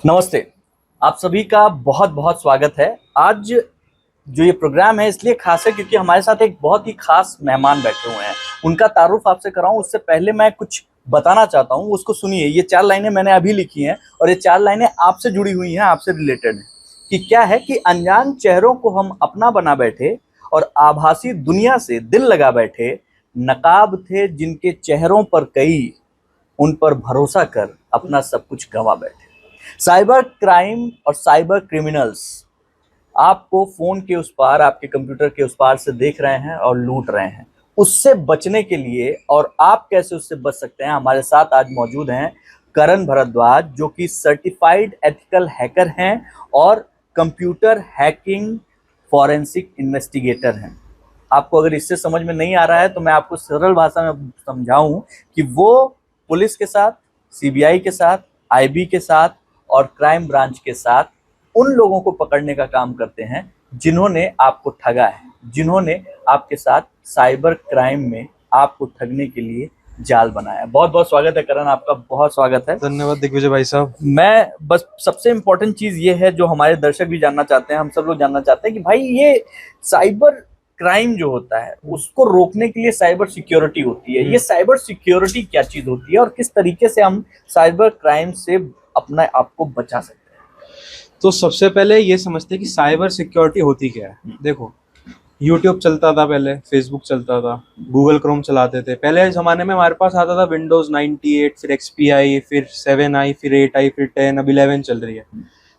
नमस्ते। आप सभी का बहुत बहुत स्वागत है। आज जो ये प्रोग्राम है इसलिए खास है क्योंकि हमारे साथ एक बहुत ही खास मेहमान बैठे हुए हैं। उनका तारुफ आपसे कराऊं उससे पहले मैं कुछ बताना चाहता हूं, उसको सुनिए। ये 4 लाइनें मैंने अभी लिखी हैं और ये 4 लाइनें आपसे जुड़ी हुई हैं, आपसे रिलेटेड हैं। कि क्या है कि अनजान चेहरों को हम अपना बना बैठे और आभासी दुनिया से दिल लगा बैठे। नकाब थे जिनके चेहरों पर कई, उन पर भरोसा कर अपना सब कुछ गंवा बैठे। साइबर क्राइम और साइबर क्रिमिनल्स आपको फोन के उस पार, आपके कंप्यूटर के उस पार से देख रहे हैं और लूट रहे हैं। उससे बचने के लिए और आप कैसे उससे बच सकते हैं, हमारे साथ आज मौजूद हैं करण भरद्वाज, जो कि सर्टिफाइड एथिकल हैकर हैं और कंप्यूटर हैकिंग फॉरेंसिक इन्वेस्टिगेटर हैं। आपको अगर इससे समझ में नहीं आ रहा है तो मैं आपको सरल भाषा में समझाऊं कि वो पुलिस के साथ, सीबीआई के साथ, आईबी के साथ और क्राइम ब्रांच के साथ उन लोगों को पकड़ने का काम करते हैं जिन्होंने आपको ठगा है, जिन्होंने आपके साथ साइबर क्राइम में आपको ठगने के लिए जाल बनाया। बहुत बहुत स्वागत है करण, आपका बहुत स्वागत है। धन्यवाद दिग्विजय भाई साहब। मैं बस सबसे इम्पोर्टेंट चीज ये है जो हमारे दर्शक भी जानना चाहते हैं, हम सब लोग जानना चाहते हैं कि भाई ये साइबर क्राइम जो होता है उसको रोकने के लिए साइबर सिक्योरिटी होती है। ये साइबर सिक्योरिटी क्या चीज होती है और किस तरीके से हम साइबर क्राइम से अपने आप को बचा सकते हैं? तो सबसे पहले ये समझते हैं कि साइबर सिक्योरिटी होती क्या है। देखो, यूट्यूब चलता था पहले, फेसबुक चलता था, गूगल क्रोम चलाते थे। पहले ज़माने में हमारे पास आता था विंडोज़ 98, फिर XP आई, फिर 7 आई, फिर 8 आई, फिर 10, अब 11 चल रही है।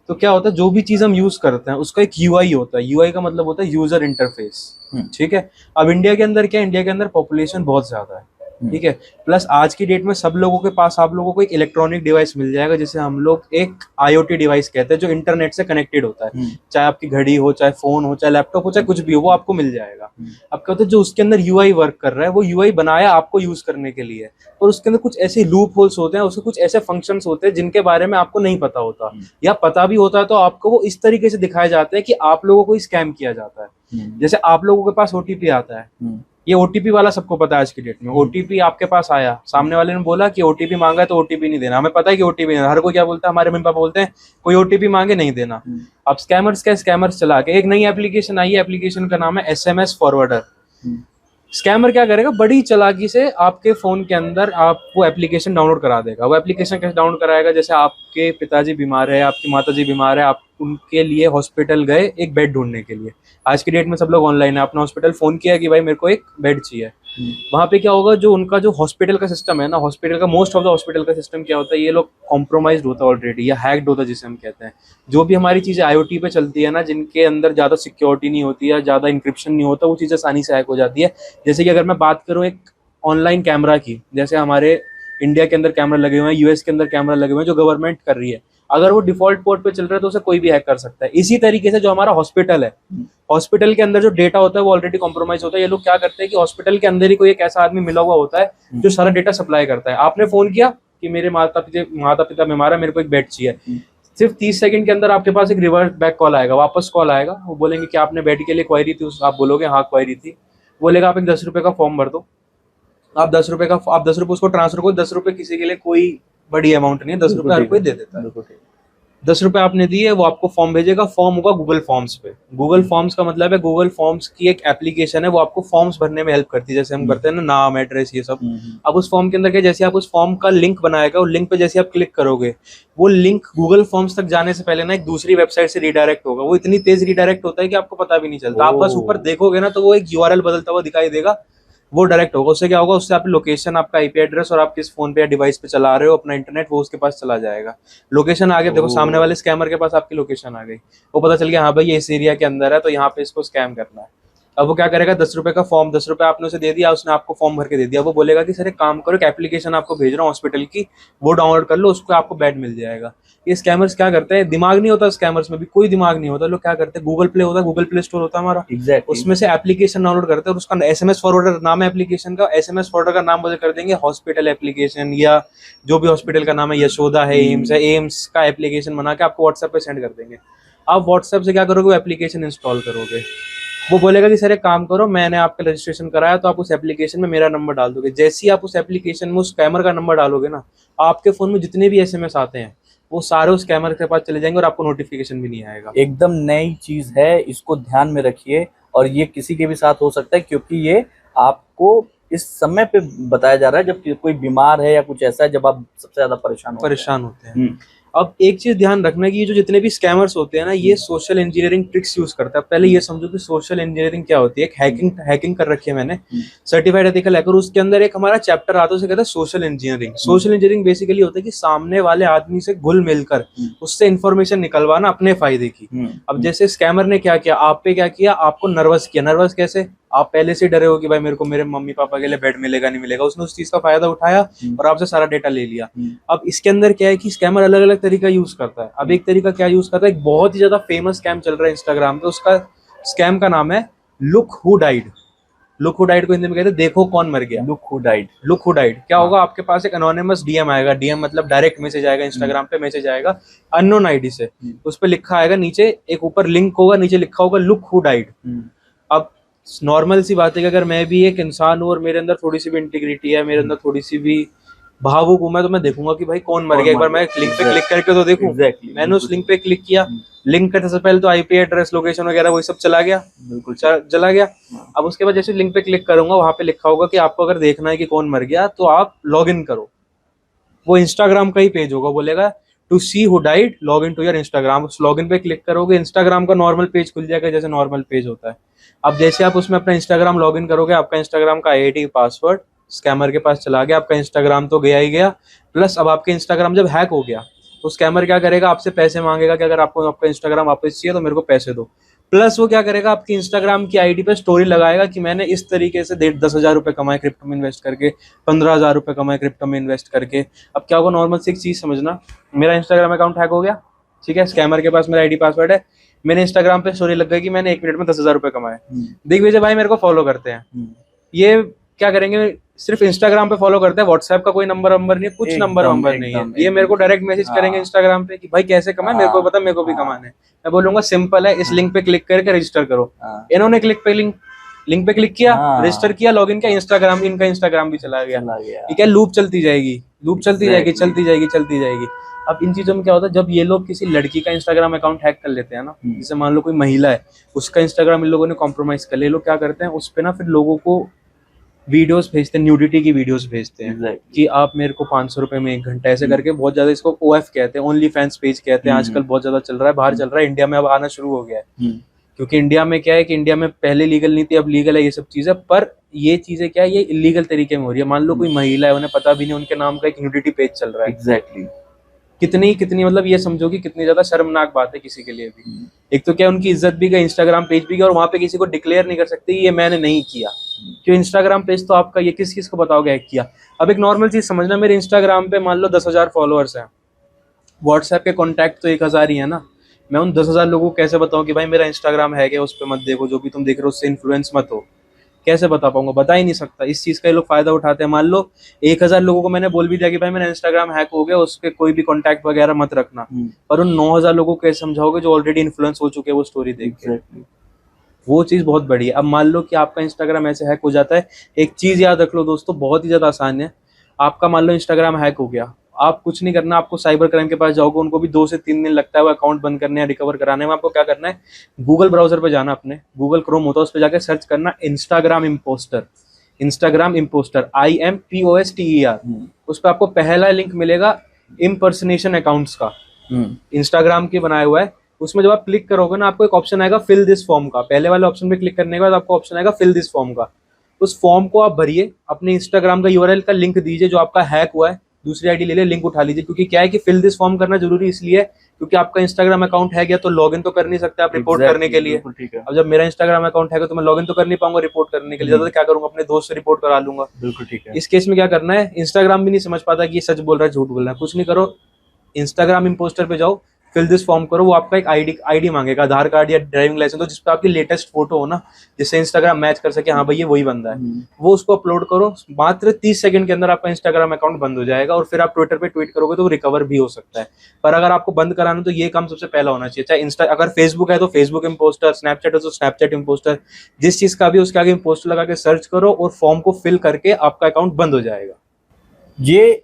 तो क्या होता है, जो भी चीज़ हम यूज़ करते हैं उसका एक UI होता है। UI का मतलब होता है यूज़र इंटरफेस। ठीक है। अब इंडिया के अंदर क्या है, इंडिया के अंदर पॉपुलेशन बहुत ज़्यादा है। ठीक है। प्लस आज की डेट में सब लोगों के पास आप लोगों को एक इलेक्ट्रॉनिक डिवाइस मिल जाएगा, जिसे हम लोग एक IoT डिवाइस कहते हैं, जो इंटरनेट से कनेक्टेड होता है। चाहे आपकी घड़ी हो, चाहे फोन हो, चाहे लैपटॉप हो, चाहे कुछ भी हो, वो आपको मिल जाएगा। अब क्या होता है, जो उसके अंदर UI वर्क कर रहा है, वो UI बनाया आपको यूज करने के लिए, और उसके अंदर कुछ ऐसे लूप होल्स होते हैं, उसके कुछ ऐसे फंक्शंस होते हैं जिनके बारे में आपको नहीं पता होता, या पता भी होता है तो आपको वो इस तरीके से दिखाए जाते हैं कि आप लोगों को स्कैम किया जाता है। जैसे आप लोगों के पास OTP आता है, ये OTP वाला सबको पता है आज की डेट में। OTP आपके पास आया, सामने वाले ने बोला कि OTP मांगा है तो OTP नहीं देना। हमें पता है कि OTP नहीं देना, हर कोई क्या बोलता है, हमारे मम्मी पापा बोलते हैं कोई OTP मांगे नहीं देना। अब स्कैमर्स चला के एक नई एप्लीकेशन आई है, एप्लीकेशन का नाम है SMS फॉरवर्डर। स्कैमर क्या करेगा, बड़ी चालाकी से आपके फोन के अंदर आप वो एप्लीकेशन डाउनलोड करा देगा। वो एप्लीकेशन कैसे डाउनलोड कराएगा, जैसे आपके पिताजी बीमार है, आपकी माताजी बीमार है, आप उनके लिए हॉस्पिटल गए एक बेड ढूंढने के लिए। आज की डेट में सब लोग ऑनलाइन है, अपना हॉस्पिटल फोन किया कि भाई मेरे को एक बेड चाहिए। वहां पे क्या होगा, जो उनका जो हॉस्पिटल का सिस्टम है ना, हॉस्पिटल का मोस्ट ऑफ द हॉस्पिटल का सिस्टम क्या होता है, ये लोग कॉम्प्रोमाइज होता है ऑलरेडी, या हैक्ड होता है जिसे हम कहते हैं। जो भी हमारी चीजें IoT पे चलती है ना, जिनके अंदर ज्यादा सिक्योरिटी नहीं होती है, ज्यादा इंक्रिप्शन नहीं होता, वो चीजें आसानी से हैक हो जाती है। जैसे कि अगर मैं बात करूँ एक ऑनलाइन कैमरा की, जैसे हमारे इंडिया के अंदर कैमरा लगे हुए हैं, US के अंदर कैमरा लगे हुए हैं, जो गवर्नमेंट कर रही है, अगर वो डिफॉल्ट पोर्ट पे चल रहा है तो उसे कोई भी हैक कर सकता है। इसी तरीके से जो हमारा हॉस्पिटल है, हॉस्पिटल के अंदर जो डेटा होता है वो ऑलरेडी कॉम्प्रोमाइज होता है। ये लोग क्या करते हैं कि हॉस्पिटल के अंदर ही कोई एक ऐसा आदमी मिला हुआ होता है जो सारा डेटा सप्लाई करता है। आपने फोन किया कि मेरे माता पिता बीमार है, मेरे को एक बेड चाहिए, सिर्फ 30 सेकंड के अंदर आपके पास एक रिवर्स बैक कॉल आएगा, वापस कॉल आएगा। वो बोलेंगे कि आपने बेड के लिए क्वायरी थी, आप बोलोगे हाँ क्वायरी थी। बोलेगा आप एक 10 रुपए का फॉर्म भर दो। आप 10 रुपए उसको ट्रांसफर करो। 10 रुपए किसी के लिए कोई बड़ी अमाउंट नहीं है, 10 रुपए हर कोई दे देता है। 10 रुपए आपने दिए, वो आपको फॉर्म भेजेगा। फॉर्म होगा गूगल फॉर्म्स पे। गूगल फॉर्म्स का मतलब है, गूगल फॉर्म्स की एक एप्लीकेशन है, वो आपको फॉर्म्स भरने में हेल्प करती है, जैसे हम करते हैं ना, नाम, एड्रेस, ये सब। अब उस फॉर्म के अंदर क्या, जैसे आप उस फॉर्म का लिंक बनाएगा, और लिंक पे जैसे आप क्लिक करोगे, वो लिंक गूगल फॉर्म्स तक जाने से पहले ना एक दूसरी वेबसाइट से रिडायरेक्ट होगा। वो इतनी तेज रिडायरेक्ट होता है कि आपको पता भी नहीं चलता। आप बस ऊपर देखोगे ना तो वो एक URL बदलता हुआ दिखाई देगा, वो डायरेक्ट होगा। उससे क्या होगा, उससे आपकी लोकेशन, आपका IP एड्रेस और आप किस फोन पे या डिवाइस पे चला रहे हो अपना इंटरनेट, वो उसके पास चला जाएगा। लोकेशन आ गया, देखो सामने वाले स्कैमर के पास आपकी लोकेशन आ गई, वो पता चल गया हाँ भाई ये इस एरिया के अंदर है, तो यहाँ पे इसको स्कैम करना है। अब वो क्या करेगा, 10 रुपए का फॉर्म, 10 रुपए आपने उसे दे दिया, उसने आपको फॉर्म भर के दे दिया। वो बोलेगा कि सर एक काम करो, एक एप्लीकेशन आपको भेज रहा हूँ हॉस्पिटल की, वो डाउनलोड कर लो, उसको आपको बेड मिल जाएगा। ये स्कैमर्स क्या करते हैं, दिमाग नहीं होता स्कैमर्स में भी, कोई दिमाग नहीं होता। लोग क्या करते हैं, गूगल प्ले होता है, गूगल प्ले स्टोर होता है हमारा, उसमें से एप्लीकेशन डाउनलोड करते हैं, और उसका SMS फॉरवर्डर नाम है एप्लीकेशन का। SMS फॉरवर्डर का नाम बदल कर देंगे हॉस्पिटल एप्लीकेशन, या जो भी हॉस्पिटल का नाम है, यशोदा है, एम्स है, एम्स का एप्लीकेशन बना के आपको व्हाट्सएप पे सेंड कर देंगे। आप व्हाट्सएप से क्या करोगे, एप्लीकेशन इंस्टॉल करोगे। वो बोलेगा कि सर एक काम करो, मैंने आपका रजिस्ट्रेशन कराया, तो आप उस एप्लीकेशन में मेरा नंबर डाल दोगे। जैसे ही आप उस एप्लीकेशन में उस स्कैमर का नंबर डालोगे ना, आपके फोन में जितने भी SMS आते हैं, वो सारे उस स्कैमर के पास चले जाएंगे और आपको नोटिफिकेशन भी नहीं आएगा। एकदम नई चीज है, इसको ध्यान में रखिए। और ये किसी के भी साथ हो सकता है, क्योंकि ये आपको इस समय पे बताया जा रहा है जब कोई बीमार है या कुछ ऐसा है, जब आप सबसे ज्यादा परेशान होते हैं। अब एक चीज ध्यान रखना कि ये जो जितने भी स्कैमर्स होते हैं ना, ये सोशल इंजीनियरिंग ट्रिक्स यूज करता है। पहले ये समझो कि सोशल इंजीनियरिंग क्या होती है। एक हैकिंग कर रखी है मैंने, सर्टिफाइड एथिकल हैकर, उसके अंदर एक हमारा चैप्टर आता है, उसे कहता है social engineering. Social engineering basically होता है कि सामने वाले आदमी से घुल मिलकर उससे इंफॉर्मेशन निकलवाना अपने फायदे की। अब जैसे स्कैमर ने क्या किया, आप पे क्या किया, आपको नर्वस किया। नर्वस कैसे, आप पहले से डरे हो कि भाई मेरे को मेरे मम्मी पापा के लिए बेड मिलेगा नहीं मिलेगा, उसने उस चीज का फायदा उठाया और आपसे सारा डेटा ले लिया। अब इसके अंदर क्या है कि स्कैमर अलग अलग तरीका यूज करता है। अब एक तरीका क्या यूज करता है, एक बहुत ही ज्यादा फेमस स्कैम चल रहा है इंस्टाग्राम पे, उसका स्कैम का नाम है look who died. Look who died को हिंदी में कहते हैं देखो कौन मर गया। Look who died. Look who died क्या होगा, आपके पास एक अनोनिमस डीएम आएगा। डीएम मतलब डायरेक्ट मैसेज आएगा, इंस्टाग्राम पे मैसेज आएगा अननोन आईडी से। उस पर लिखा आएगा, नीचे एक ऊपर लिंक होगा, नीचे लिखा होगा लुक हु डाइड। अब नॉर्मल सी बात है कि अगर मैं भी एक इंसान हूँ और मेरे अंदर थोड़ी सी भी इंटीग्रिटी है, मेरे अंदर थोड़ी सी भी भावुक हूं मैं, तो मैं देखूंगा कि भाई कौन मर गया, एक बार मैं लिंक पे क्लिक करके तो देखूं। मैंने उस लिंक पे क्लिक किया, लिंक करने से पहले तो आईपी एड्रेस, लोकेशन वगैरह वही सब चला गया, बिल्कुल चला गया। अब उसके बाद जैसे लिंक पे क्लिक करूंगा, वहां पे लिखा होगा कि आपको अगर देखना है कि कौन मर गया तो आप लॉग इन करो। वो इंस्टाग्राम का ही पेज होगा, बोलेगा to see who died log in to your Instagram. उस लॉग इन पे क्लिक करोगे, इंस्टाग्राम का नॉर्मल पेज खुल जाएगा जैसे नॉर्मल पेज होता है। अब जैसे आप उसमें अपना इंस्टाग्राम लॉग इन करोगे, आपका इंस्टाग्राम का आईडी पासवर्ड स्कैमर के पास चला गया, आपका इंस्टाग्राम तो गया ही गया, प्लस अब आपके इंस्टाग्राम जब हैक हो गया तो स्कैमर क्या करेगा, आपसे पैसे मांगेगा कि अगर आपको आपका इंस्टाग्राम वापस चाहिए तो मेरे को पैसे दो। प्लस वो क्या करेगा, आपकी इंस्टाग्राम की आईडी पे स्टोरी लगाएगा कि मैंने इस तरीके से 10,000 रुपए कमाए क्रिप्टो में इन्वेस्ट करके, 15,000 रुपए कमाए क्रिप्टो में इन्वेस्ट करके। अब क्या होगा, नॉर्मल सी एक चीज समझना, मेरा इंस्टाग्राम अकाउंट हैक हो गया, ठीक है, स्कैमर के पास मेरा आईडी पासवर्ड है, मैंने इंस्टाग्राम पे स्टोरी लग गई कि मैंने 1 मिनट में 10,000 रुपए कमाए। दिग्विजय भाई मेरे को फॉलो करते हैं, ये क्या करेंगे, सिर्फ इंस्टाग्राम पे फॉलो करते हैं, व्हाट्सएप का कोई नंबर नहीं है, कुछ नंबर नहीं है, ये मेरे को डायरेक्ट मैसेज करेंगे इंस्टाग्राम पे कि भाई कैसे कमाए, मेरे को पता, मेरे को भी कमाना है। मैं बोलूंगा सिंपल है, इस लिंक पे क्लिक करके रजिस्टर करो। इन्होंने लिंक पे क्लिक किया, रजिस्टर किया, लॉगिन किया, इंस्टाग्राम, इनका इंस्टाग्राम भी चला गया। ठीक है, लूप चलती जाएगी, चलती जाएगी। अब इन चीजों में क्या होता है, जब ये लोग किसी लड़की का इंस्टाग्राम अकाउंट हैक कर लेते हैं ना, जैसे मान लो कोई महिला है, उसका इंस्टाग्राम इन लोगों ने कॉम्प्रोमाइज कर लिया, लोग क्या करते हैं, उस पे ना फिर लोगों को वीडियोस भेजते हैं, न्यूडिटी की वीडियोस भेजते हैं कि आप मेरे को 500 रुपए में 1 घंटा, ऐसे करके बहुत ज्यादा, इसको ओएफ कहते हैं, ओनली फैंस पेज कहते हैं, आजकल बहुत ज्यादा चल रहा है, बाहर चल रहा है, इंडिया में अब आना शुरू हो गया है। क्योंकि इंडिया में क्या है कि इंडिया में पहले लीगल नहीं थी, अब लीगल है ये सब चीजें, पर ये चीजें क्या है, ये इलीगल तरीके में हो रही है। मान लो कोई महिला है, उन्हें पता भी नहीं, उनके नाम का एक न्यूडिटी पेज चल रहा है। एग्जैक्टली। कितनी मतलब ये समझो कि कितनी ज्यादा शर्मनाक बात है किसी के लिए भी। एक तो क्या उनकी इज्जत भी गई, इंस्टाग्राम पेज भी गया, और वहां पे किसी को डिक्लेयर नहीं कर सकते ये मैंने नहीं किया, क्यों, इंस्टाग्राम पेज तो आपका, ये किस को बताओगे हैक किया। अब एक नॉर्मल चीज समझना, मेरे इंस्टाग्राम पे मान लो 10,000 फॉलोअर्स हैं, व्हाट्सएप के कॉन्टैक्ट तो 1,000 ही है ना, मैं उन 10,000 लोगों को कैसे बताऊं कि भाई मेरा इंस्टाग्राम है, उस पर मत देखो, जो भी तुम देख रहे हो उससे इन्फ्लुएंस मत हो, कैसे बता पाऊंगा, बता ही नहीं सकता। इस चीज का ये लोग फायदा उठाते हैं। मान लो 1,000 लोगों को मैंने बोल भी दिया कि भाई मेरा इंस्टाग्राम हैक हो गया, उसके कोई भी कॉन्टैक्ट वगैरह मत रखना, पर उन 9,000 लोगों को कैसे समझाओगे जो ऑलरेडी इन्फ्लुएंस हो चुके हैं वो स्टोरी देख के। वो चीज बहुत बड़ी है। अब मान लो कि आपका इंस्टाग्राम ऐसे हैक हो जाता है, एक चीज याद रख लो दोस्तों, बहुत ही ज्यादा आसान है। आपका मान लो इंस्टाग्राम हैक हो गया, आप कुछ नहीं करना, आपको साइबर क्राइम के पास जाओगे, उनको भी 2 से 3 दिन लगता है वो अकाउंट बंद करने या रिकवर कराने में। आपको क्या करना है, गूगल ब्राउजर पे जाना, अपने गूगल क्रोम होता है उस पे जाकर सर्च करना इंस्टाग्राम इम्पोस्टर, IMPOSTER। उस पर आपको पहला लिंक मिलेगा इम्पर्सनेशन अकाउंट्स का, इंस्टाग्राम के बनाया हुआ है। उसमें जब आप क्लिक करोगे ना, आपको एक ऑप्शन आएगा फिल दिस फॉर्म का, पहले वाले ऑप्शन पे क्लिक करने के बाद आपको ऑप्शन आएगा फिल दिस फॉर्म का। उस फॉर्म को आप भरिए, अपने इंस्टाग्राम का यूआरएल का लिंक दीजिए जो आपका हैक हुआ है, दूसरी आईडी ले ले, लिंक उठा लीजिए। क्योंकि क्या है कि फिल दिस फॉर्म करना जरूरी इसलिए है क्योंकि आपका इंस्टाग्राम अकाउंट है गया तो लॉगिन तो कर नहीं सकते आप रिपोर्ट करने के लिए। अब जब मेरा इंस्टाग्राम अकाउंट है तो मैं लॉगिन तो कर नहीं पाऊंगा रिपोर्ट करने के लिए, ज्यादा क्या करूंगा, अपने दोस्त से रिपोर्ट करा लूंगा। बिल्कुल ठीक है। इस केस में क्या करना है, इंस्टाग्राम भी नहीं समझ पाता कि ये सच बोल रहा है झूठ बोल रहा है, कुछ नहीं करो, इंस्टाग्राम इम्पोस्टर पे जाओ, फिल दिस फॉर्म करो, वो आपका एक आईडी मांगेगा, आधार कार्ड या ड्राइविंग लाइसेंस हो जिसपे आपकी लेटेस्ट फोटो हो ना, जिससे इंस्टाग्राम मैच कर सके हाँ भाई ये वही बंदा है, वो उसको अपलोड करो। मात्र 30 सेकंड के अंदर आपका इंस्टाग्राम अकाउंट बंद हो जाएगा और फिर आप ट्विटर पे ट्वीट करोगे तो रिकवर भी हो सकता है। पर अगर आपको बंद कराना तो ये काम सबसे पहला होना चाहिए, चाहे इंस्टा, अगर फेसबुक है तो फेसबुक इम्पोस्टर, स्नैपचैट है तो स्नैपचैट इम्पोस्टर, जिस चीज का भी उसके आगे इम्पोस्टर लगा के सर्च करो और फॉर्म को फिल करके आपका अकाउंट बंद हो जाएगा। ये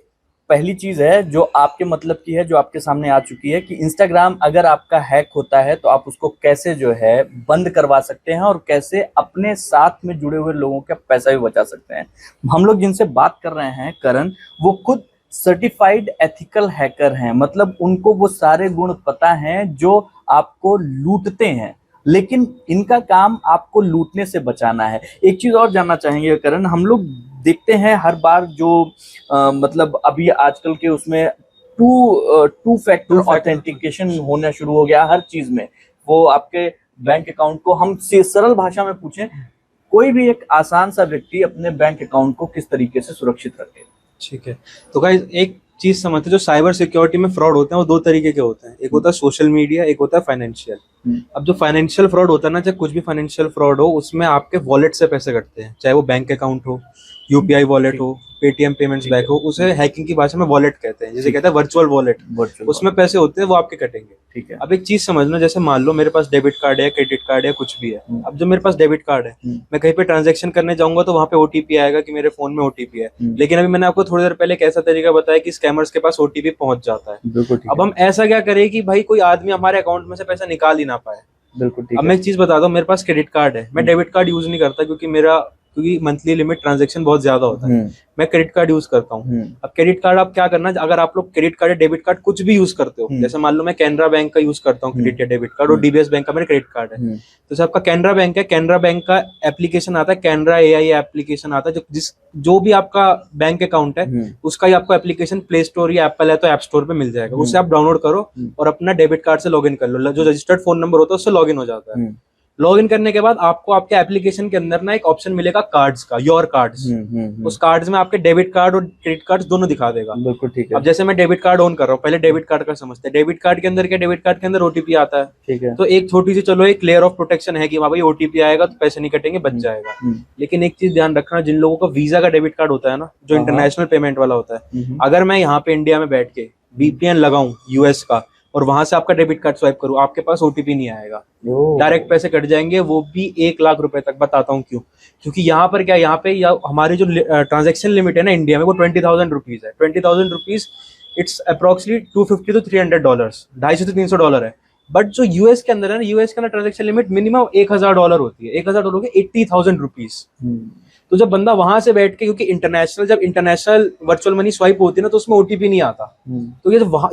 पहली चीज है जो आपके मतलब की है, जो आपके सामने आ चुकी है कि इंस्टाग्राम अगर आपका हैक होता है तो आप उसको कैसे जो है बंद करवा सकते हैं और कैसे अपने साथ में जुड़े हुए लोगों का पैसा भी बचा सकते हैं। हम लोग जिनसे बात कर रहे हैं करण, वो खुद सर्टिफाइड एथिकल हैकर हैं, मतलब उनको वो सारे गुण पता हैं जो आपको लूटते हैं, लेकिन इनका काम आपको लूटने से बचाना है। एक चीज और जानना चाहेंगे करण, हम लोग देखते हैं हर बार जो मतलब अभी आजकल के उसमें टू फैक्टर ऑथेंटिकेशन होना शुरू हो गया हर चीज में। वो आपके बैंक अकाउंट को, हम सरल भाषा में पूछें, कोई भी एक आसान सा व्यक्ति अपने बैंक अकाउंट को किस तरीके से सुरक्षित रखे। ठीक है, तो गाइस एक चीज समझते हैं, जो साइबर सिक्योरिटी में फ्रॉड होते हैं वो दो तरीके के होते हैं। एक होता है सोशल मीडिया, एक होता है फाइनेंशियल। अब जो फाइनेंशियल फ्रॉड होता है ना, चाहे कुछ भी फाइनेंशियल फ्रॉड हो, उसमें आपके वॉलेट से पैसे कटते हैं, चाहे वो बैंक अकाउंट हो, यूपीआई वॉलेट हो, पेटीएम पेमेंट्स बैक हो, उसे हैकिंग की भाषा में वॉलेट कहते हैं, जिसे कहते हैं वर्चुअल वॉलेट। उसमें पैसे होते हैं, वो आपके कटेंगे। ठीक है। अब एक चीज समझना, जैसे मान लो मेरे पास डेबिट कार्ड है, क्रेडिट कार्ड है, कुछ भी है। अब जो मेरे पास डेबिट कार्ड है, मैं कहीं पे ट्रांजैक्शन करने जाऊंगा तो वहां पे ओटीपी आएगा कि मेरे फोन में ओटीपी है। लेकिन अभी मैंने आपको थोड़ी देर पहले एक ऐसा तरीका बताया कि स्कैमर्स के पास ओटीपी पहुंच जाता है। अब हम ऐसा क्या करें कि भाई कोई आदमी हमारे अकाउंट में से पैसा निकाल ही ना पाए। बिल्कुल ठीक अब है। मैं एक चीज बताता हूँ, मेरे पास क्रेडिट कार्ड है, मैं डेबिट कार्ड यूज नहीं करता क्योंकि मंथली लिमिट ट्रांजैक्शन बहुत ज्यादा होता है। मैं क्रेडिट कार्ड यूज करता हूँ। अब क्रेडिट कार्ड आप क्या करना, अगर आप लोग क्रेडिट कार्ड या डेबिट कार्ड कुछ भी यूज करते हो, जैसे मान लो मैं कैनरा बैंक का यूज करता हूँ क्रेडिट या डेबिट कार्ड, और डीबीएस बैंक का मेरा क्रेडिट कार्ड है। तो जैसे आपका कैनरा बैंक है, कैनरा बैंक का एप्लीकेशन आता है, कैनरा एआई एप्लीकेशन आता है, जो भी आपका बैंक अकाउंट है उसका ही आपको एप्लीकेशन प्ले स्टोर या एप्पल है तो ऐप स्टोर पे मिल जाएगा। उससे आप डाउनलोड करो और अपना डेबिट कार्ड से लॉगिन कर लो, जो रजिस्टर्ड फोन नंबर होता है उससे लॉगिन हो जाता है। लॉगिन करने के बाद आपको आपके एप्लीकेशन के अंदर ना एक ऑप्शन मिलेगा कार्ड्स का, योर कार्ड्स। उस कार्ड्स में आपके डेबिट कार्ड और क्रेडिट कार्ड दोनों दिखा देगा। बिल्कुल ठीक है। अब जैसे मैं डेबिट कार्ड ऑन कर रहा हूँ, पहले डेबिट कार्ड का समझते हैं। डेबिट कार्ड के अंदर क्या, डेबिट कार्ड के अंदर ओटीपी आता है। ठीक है। तो एक छोटी सी चलो एक लेयर ऑफ प्रोटेक्शन है कि वहां भाई ओटीपी आएगा तो पैसे नहीं कटेंगे, बच जाएगा। लेकिन एक चीज ध्यान रखना, जिन लोगों का वीजा का डेबिट कार्ड होता है ना, जो इंटरनेशनल पेमेंट वाला होता है, अगर मैं यहाँ पे इंडिया में बैठ के वीपीएन लगाऊं यूएस का और वहां से आपका डेबिट कार्ड स्वाइप करूं, आपके पास ओटीपी नहीं आएगा, डायरेक्ट पैसे कट जाएंगे, वो भी 1 लाख रुपए तक। बताता हूँ क्यों। क्योंकि यहाँ पर क्या, यहाँ पे हमारी जो ट्रांजैक्शन लिमिट है ना इंडिया में, वो 20,000 रुपीज है। 20,000 रुपीज इट्स अप्रोक्सीमेटली $250 to $300, $250 से $300 है। बट जो यूएस के अंदर है ना, यूएस के अंदर ट्रांजैक्शन लिमिट मिनिमम $1,000 होती है। $1,000 के 80,000 रुपीज। तो जब बंदा वहां से बैठ के, क्योंकि जब इंटरनेशनल वर्चुअल मनी स्वाइप होती है ना, तो उसमें ओटीपी नहीं आता। तो ये जब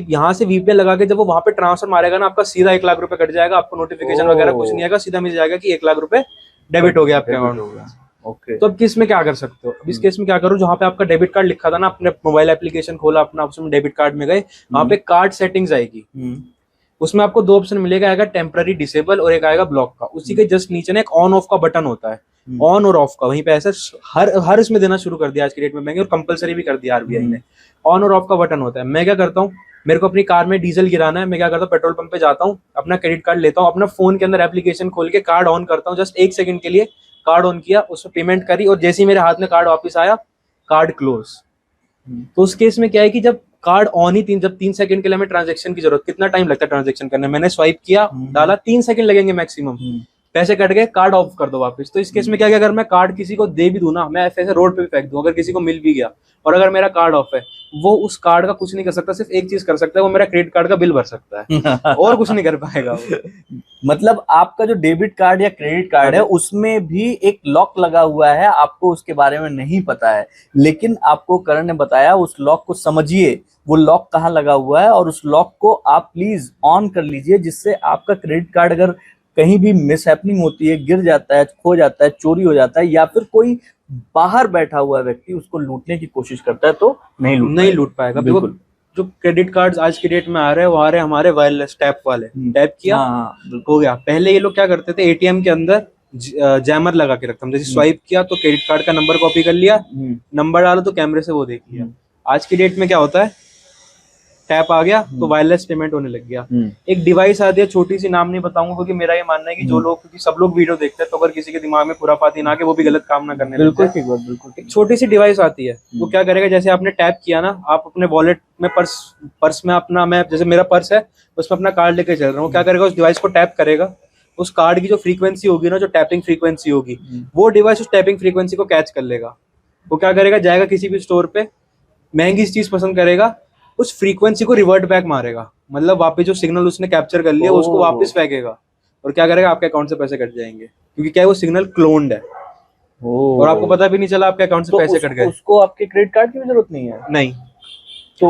यहाँ से वीपीएन लगा के जब वो वहां पे ट्रांसफर मारेगा ना, आपका सीधा 1 लाख रुपए कट जाएगा। आपको नोटिफिकेशन वगैरह कुछ नहीं आएगा, सीधा मिल जाएगा कि 1 लाख रुपए डेबिट हो गया आपके अकाउंट में। ओके। तो अब किस में क्या कर सकते हो, अब इस केस में क्या करो, जहाँ पे आपका डेबिट कार्ड लिखा था ना, अपने मोबाइल एप्लीकेशन खोला अपना, उसमें डेबिट कार्ड में गए, वहां पे कार्ड सेटिंग्स आएगी। उसमें आपको 2 ऑप्शन मिलेगा, आएगा टेम्पररी डिसेबल और एक आएगा ब्लॉक का। उसी के जस्ट नीचे ना एक ऑन ऑफ का बटन होता है, ऑन और ऑफ का। वहीं पे ऐसा हर इसमें देना शुरू कर दिया आज की डेट में बैंक, और कंपलसरी भी कर दिया आरबीआई ने। ऑन और ऑफ का बटन होता है। मैं क्या करता हूँ, मेरे को अपनी कार में डीजल गिराना है, मैं क्या करता हूँ, पेट्रोल पंप पे जाता हूँ, अपना क्रेडिट कार्ड लेता हूँ, अपना फोन के अंदर एप्लीकेशन खोल के कार्ड ऑन करता हूँ, जस्ट 1 सेकंड के लिए कार्ड ऑन किया, उसमें पेमेंट करी, और जैसे ही मेरे हाथ में कार्ड वापस आया, कार्ड क्लोज। तो उस केस में क्या है कि जब कार्ड ऑन ही जब 3 सेकंड के लिए हमें ट्रांजैक्शन की जरूरत, कितना टाइम लगता है ट्रांजैक्शन करने, मैंने स्वाइप किया, डाला, 3 सेकंड लगेंगे मैक्सिमम, पैसे कट गए, कार्ड ऑफ कर दो वापस। तो इस केस में क्या, अगर मैं कार्ड किसी को दे भी दूं ना, मैं ऐसे रोड पे भी फेंक दूं, अगर किसी को मिल भी गया और अगर मेरा कार्ड ऑफ है, वो उस कार्ड का कुछ नहीं कर सकता, सिर्फ एक चीज कर सकता है, वो मेरा क्रेडिट कार्ड का बिल भर सकता है और कुछ नहीं कर पाएगा वो। मतलब आपका जो डेबिट कार्ड या क्रेडिट कार्ड है उसमें भी एक लॉक लगा हुआ है, आपको उसके बारे में नहीं पता है, लेकिन आपको करण ने बताया उस लॉक को समझिए, वो लॉक कहाँ लगा हुआ है, और उस लॉक को आप प्लीज ऑन कर लीजिए, जिससे आपका क्रेडिट कार्ड अगर कहीं भी मिसहैपनिंग होती है, गिर जाता है, खो जाता है, चोरी हो जाता है, या फिर कोई बाहर बैठा हुआ व्यक्ति उसको लूटने की कोशिश करता है, तो नहीं लूट पाएगा। बिल्कुल। जो क्रेडिट कार्ड्स आज की डेट में आ रहे हैं, वो आ रहे हैं हमारे वायरलेस टैप वाले। टैप किया, हो गया। पहले ये लोग क्या करते थे, एटीएम के अंदर जैमर लगा के रखता हूँ, जैसे स्वाइप किया तो क्रेडिट कार्ड का नंबर कॉपी कर लिया, नंबर डालो तो कैमरे से वो देख लिया। आज की डेट में क्या होता है, टैप आ गया तो वायरलेस पेमेंट होने लग गया। एक डिवाइस आती है, छोटी सी, नाम नहीं बताऊंगा, क्योंकि मेरा ये मानना है कि जो लोग, क्योंकि सब लोग वीडियो देखते हैं, तो अगर किसी के दिमाग में खुरापाती ना के वो भी गलत काम ना करने लगे। बिल्कुल। एक छोटी सी डिवाइस आती है, वो क्या करेगा, जैसे आपने टैप किया ना, आप अपने वॉलेट में पर्स में अपना, मैं जैसे मेरा पर्स है उसमें अपना कार्ड लेके चल रहा हूँ, क्या करेगा, उस डिवाइस को टैप करेगा, उस कार्ड की जो फ्रीक्वेंसी होगी ना, जो टैपिंग फ्रीक्वेंसी होगी, वो डिवाइस उस टैपिंग फ्रीक्वेंसी को कैच कर लेगा। वो क्या करेगा, जाएगा किसी भी स्टोर पे, महंगी चीज पसंद करेगा, उस फ्रीक्वेंसी को रिवर्ट बैक मारेगा, मतलब वापस जो सिग्नल उसने कैप्चर कर लिया उसको वापस फेंकेगा, और क्या करेगा, आपके अकाउंट से पैसे कट जाएंगे, क्योंकि क्या है, वो सिग्नल क्लोन्ड है और आपको पता भी नहीं चला आपके अकाउंट से पैसे कट गए। उसको आपके क्रेडिट कार्ड की भी जरूरत नहीं है? नहीं, तो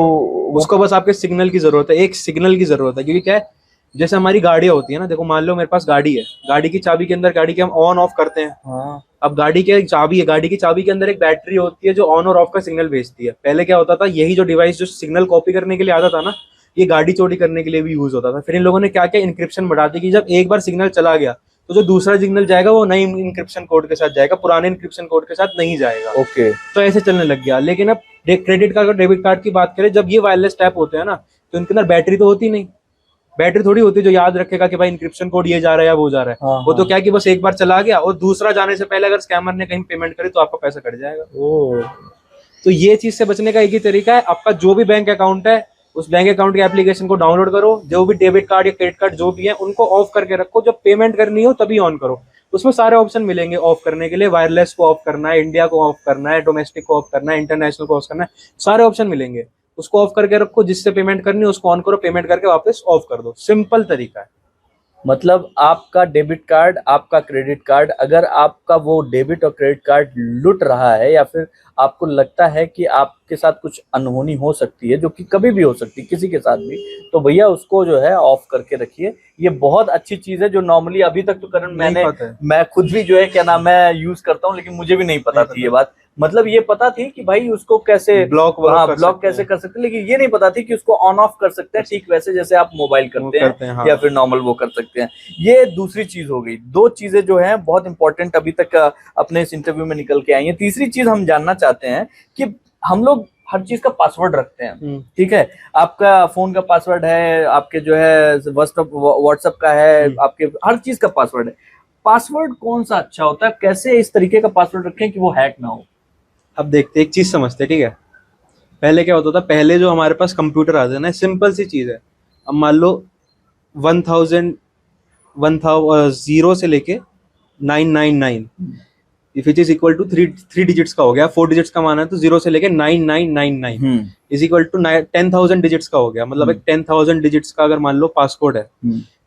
उसको बस आपके सिग्नल की जरूरत है, एक सिग्नल की जरूरत है, क्योंकि क्या है, जैसे हमारी गाड़ियां होती है ना, देखो मान लो मेरे पास गाड़ी है, गाड़ी की चाबी के अंदर गाड़ी के हम ऑन ऑफ करते हैं। हाँ। अब गाड़ी के चाबी है, गाड़ी की चाबी के अंदर एक बैटरी होती है जो ऑन और ऑफ का सिग्नल भेजती है। पहले क्या होता था, यही जो डिवाइस जो सिग्नल कॉपी करने के लिए आता था ना, ये गाड़ी चोरी करने के लिए भी यूज होता था। फिर इन लोगों ने क्या किया, इंक्रिप्शन बढ़ा दी कि जब एक बार सिग्नल चला गया तो जो दूसरा सिग्नल जाएगा वो नई इंक्रिप्शन कोड के साथ जाएगा, पुराने इंक्रिप्शन कोड के साथ नहीं जाएगा। ओके। तो ऐसे चलने लग गया। लेकिन अब क्रेडिट कार्ड और डेबिट कार्ड की बात करें, जब ये वायरलेस टैप होते हैं ना, तो इनके अंदर बैटरी तो होती नहीं, बैटरी थोड़ी होती है जो याद रखेगा कि भाई इंक्रिप्शन कोड ये जा रहा है या वो जा रहा है। हाँ, वो तो क्या है कि बस एक बार चला गया और दूसरा जाने से पहले अगर स्कैमर ने कहीं पेमेंट करी तो आपका पैसा कट जाएगा। तो ये चीज से बचने का एक ही तरीका है, आपका जो भी बैंक अकाउंट है उस बैंक अकाउंट की एप्लीकेशन को डाउनलोड करो, जो भी डेबिट कार्ड या क्रेडिट कार्ड जो भी है उनको ऑफ करके रखो, जब पेमेंट करनी हो तभी ऑन करो। उसमें सारे ऑप्शन मिलेंगे ऑफ करने के लिए, वायरलेस को ऑफ करना है, इंडिया को ऑफ करना है, डोमेस्टिक को ऑफ करना है, इंटरनेशनल को ऑफ करना है, सारे ऑप्शन मिलेंगे। उसको ऑफ करके रखो, जिससे पेमेंट करनी है उसको ऑन करो, पेमेंट करके वापस ऑफ कर दो, सिंपल तरीका है। मतलब आपका डेबिट कार्ड, आपका क्रेडिट कार्ड, अगर आपका वो डेबिट और क्रेडिट कार्ड लुट रहा है या फिर आपको लगता है कि आपके साथ कुछ अनहोनी हो सकती है, जो कि कभी भी हो सकती है किसी के साथ भी, तो भैया उसको जो है ऑफ करके रखिए। ये बहुत अच्छी चीज है जो नॉर्मली अभी तक तो करण मैं खुद भी जो है क्या नाम है यूज करता हूँ, लेकिन मुझे भी नहीं पता थी ये बात। मतलब ये पता थी कि भाई उसको कैसे ब्लॉक कैसे कर सकते हैं, लेकिन ये नहीं पता थी कि उसको ऑन ऑफ कर सकते हैं, ठीक वैसे जैसे आप मोबाइल करते हैं हाँ। या फिर नॉर्मल वो कर सकते हैं। ये दूसरी चीज हो गई। दो चीजें जो हैं बहुत इंपॉर्टेंट अभी तक अपने इस इंटरव्यू में निकल के आई हैं। तीसरी चीज हम जानना चाहते हैं कि हम लोग हर चीज का पासवर्ड रखते हैं, ठीक है, आपका फोन का पासवर्ड है, आपके जो है व्हाट्सएप का है, आपके हर चीज का पासवर्ड है। पासवर्ड कौन सा अच्छा होता है, कैसे इस तरीके का पासवर्ड रखें कि वो हैक ना हो? अब देखते एक चीज समझते, ठीक है, पहले क्या होता था, पहले जो हमारे पास कंप्यूटर आते ना, सिंपल सी चीज है। अब मान लो 1000 0 से लेके 999 which is equal to 3 digits का हो गया, 4 डिजिट्स का माना है तो 0 से लेके 9999 इज इक्वल टू 10,000 डिजिट्स का हो गया। मतलब एक 10,000 डिजिट्स का अगर मान लो पासवर्ड है,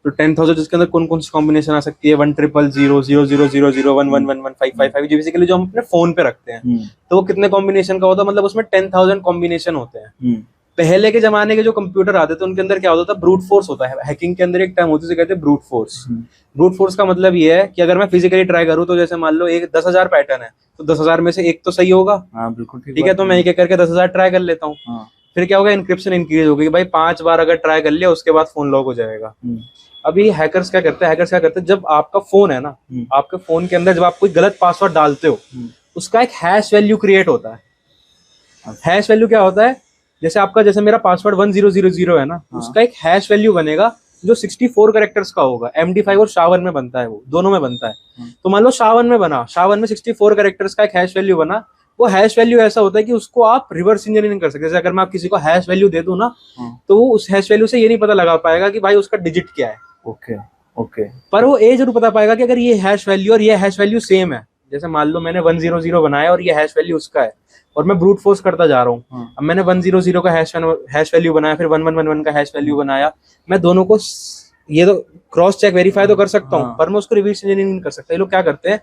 तो 10,000 जिसके अंदर कौन कौन सी कॉम्बिनेशन आ सकती है, 100000001111555 जो बेसिकली जो हम अपने फोन पे रखते हैं, तो वो कितने कॉम्बिनेशन का होता है, मतलब उसमें 10,000 कॉम्बिनेशन होते हैं। पहले के जमाने के जो कंप्यूटर आते थे उनके अंदर क्या होता था, ब्रूट फोर्स होता है। हैकिंग के अंदर एक टर्म होती है, कहते हैं ब्रूट फोर्स। ब्रूट फोर्स का मतलब ये है कि अगर मैं फिजिकली ट्राई करूँ, तो जैसे मान लो एक 10,000 पैटर्न है, तो 10,000 में से एक तो सही होगा, बिल्कुल ठीक है, तो मैं एक एक करके 10,000 ट्राई कर लेता हूँ। फिर क्या होगा, इंक्रिप्शन इंक्रीज होगी, भाई 5 बार अगर ट्राई कर लिया उसके बाद फोन लॉक हो जाएगा। अभी हैकर्स क्या करते हैं, जब आपका फोन है ना, आपके फोन के अंदर जब आप कोई गलत पासवर्ड डालते हो, उसका एक हैश वैल्यू क्रिएट होता है। हैश वैल्यू क्या होता है, जैसे मेरा पासवर्ड 1000 है ना, उसका एक हैश वैल्यू बनेगा जो 64 कैरेक्टर्स का होगा। MD5 और SHA-1 में बनता है, वो दोनों में बनता है। तो मान लो SHA-1 में बना, SHA-1 में 64 कैरेक्टर्स का एक हैश वैल्यू बना। वो हैश वैल्यू ऐसा होता है कि उसको आप रिवर्स इंजीनियरिंग कर सकते हैं। जैसे अगर मैं आप किसी को हैश वैल्यू दे दूं ना, तो वो उस हैश वैल्यू से ये नहीं पता लगा पाएगा कि भाई उसका डिजिट क्या है। ओके। पर वो ये जरूर पता पाएगा कि अगर ये हैश वैल्यू और ये हैश वैल्यू सेम है, जैसे मान लो मैंने 100 बनाया और ये हैश वैल्यू उसका है, और मैं ब्रूट फोर्स करता जा रहा हूँ। अब मैंने 100 का हैश वैल्यू बनाया, फिर 1111 का हैश वैल्यू बनाया, मैं दोनों को ये तो क्रॉस चेक वेरीफाई तो कर सकता हूँ, पर मैं उसको रिवर्स इंजीनियरिंग नहीं कर सकता। ये लोग क्या करते हैं,